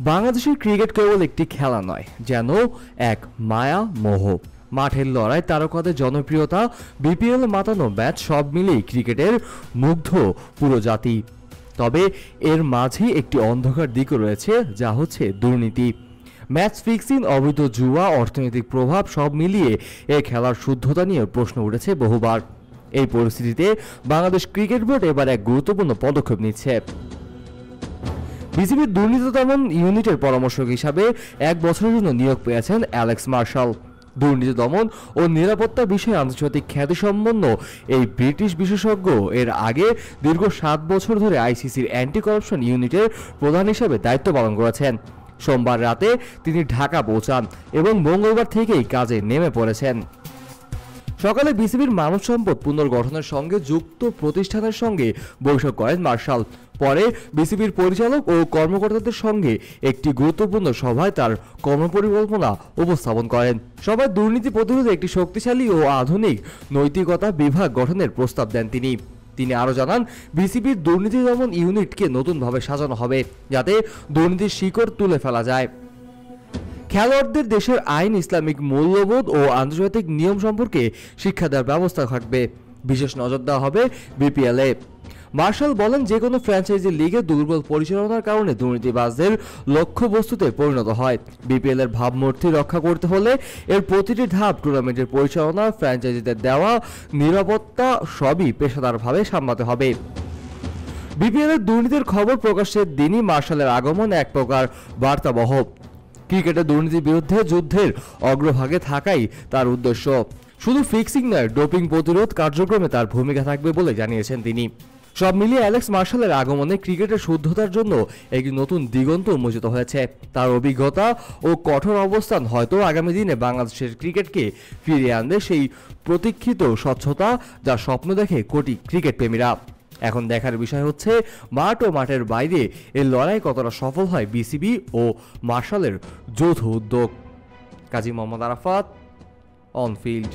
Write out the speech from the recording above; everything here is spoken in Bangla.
বাংলাদেশের ক্রিকেট কেবল একটি খেলা নয়, যেন এক মায়া মোহ। মাঠের লড়াই, তারকাদের জনপ্রিয়তা, বিপিএল মাতানো ম্যাচ, সব মিলিয়ে ক্রিকেটের মুগ্ধ পুরো জাতি। তবে এর মাঝে একটি অন্ধকার দিকও রয়েছে, যা হচ্ছে দুর্নীতি। ম্যাচ ফিক্সিং, অবৈধ জুয়া, অর্থনৈতিক প্রভাব, সব মিলিয়ে এই খেলার শুদ্ধতা নিয়ে প্রশ্ন উঠেছে বহুবার। এই পরিস্থিতিতে বাংলাদেশ ক্রিকেট বোর্ড এবার এক গুরুত্বপূর্ণ পদক্ষেপ নিচ্ছে। বিসিবির দুর্নীতি দমন ইউনিটের পরামর্শক হিসাবে 1 বছরের জন্য নিয়োগ পেয়েছেন অ্যালেক্স মার্শাল। দুর্নীতি দমন ও নিরাপত্তা বিষয়ে আন্তর্জাতিক খ্যাতিসম্পন্ন এই ব্রিটিশ বিশেষজ্ঞ এর আগে দীর্ঘ 7 বছর ধরে আইসিসির অ্যান্টি কারাপশন ইউনিটের প্রধান হিসেবে দায়িত্ব পালন করেছেন। সোমবার রাতে তিনি ঢাকা পৌঁছান এবং মঙ্গলবার থেকেই কাজে নেমে পড়েছেন। সকালে বিসিবির মানব সম্পদ পুনর্গঠনের সঙ্গে যুক্ত প্রতিষ্ঠানের সঙ্গে বৈঠক করেন মার্শাল। পরে বিসিবির পরিচালক ও কর্মকর্তাদের সঙ্গে একটি গুরুত্বপূর্ণ সভায় তার কর্মপরিকল্পনা উপস্থাপন করেন। সভায় দুর্নীতি প্রতিরোধে একটি শক্তিশালী ও আধুনিক নৈতিকতা বিভাগ গঠনের প্রস্তাব দেন তিনি আরও জানান, বিসিবির দুর্নীতি দমন ইউনিটকে নতুনভাবে সাজানো হবে, যাতে দুর্নীতির শিকড় তুলে ফেলা যায়। খেলোয়াড়দের দেশের আইন, ইসলামিক মূল্যবোধ ও আন্তর্জাতিক নিয়ম সম্পর্কে শিক্ষা দেওয়ার ব্যবস্থা থাকবে। বিশেষ নজর দেওয়া হবে বিপিএলে। মার্শাল বলেন, যে কোনো ফ্র্যাঞ্চাইজি লিগে দুর্বল পরিচালনার কারণে দুর্নীতিবাজদের লক্ষ্যবস্তুতে পরিণত হয়। বিপিএল এর ভাবমূর্তি রক্ষা করতে হলে এর প্রতিটি ধাপ, টুর্নামেন্টের পরিচালনা, ফ্র্যাঞ্চাইজিদের দেওয়া নিরাপত্তা সবই পেশাদারভাবে সামলাতে হবে। বিপিএল এর দুর্নীতির খবর প্রকাশের দিনই মার্শালের আগমন এক প্রকার বার্তাবহ। ক্রিকেটের দুর্নীতির বিরুদ্ধে যুদ্ধের অগ্রভাগে থাকাই তার উদ্দেশ্য। শুধু ফিক্সিং নয়, ডোপিং প্রতিরোধ কার্যক্রমে তার ভূমিকা থাকবে বলে জানিয়েছেন তিনি। সব মিলিয়ে অ্যালেক্স মার্শালের আগমনে ক্রিকেটের শুদ্ধতার জন্য একটি নতুন দিগন্ত উন্মোচিত হয়েছে। তার অভিজ্ঞতা ও কঠোর অবস্থান হয়তো আগামী দিনে বাংলাদেশের ক্রিকেটকে ফিরিয়ে আনবে সেই প্রতীক্ষিত স্বচ্ছতা, যার স্বপ্ন দেখে কোটি ক্রিকেট প্রেমীরা। এখন দেখার বিষয় হচ্ছে মাঠ ও মাঠের বাইরে এর লড়াই কতটা সফল হয় বিসিবি ও মার্শালের যৌথ উদ্যোগ। Kazi Mohammad Arafat, on field.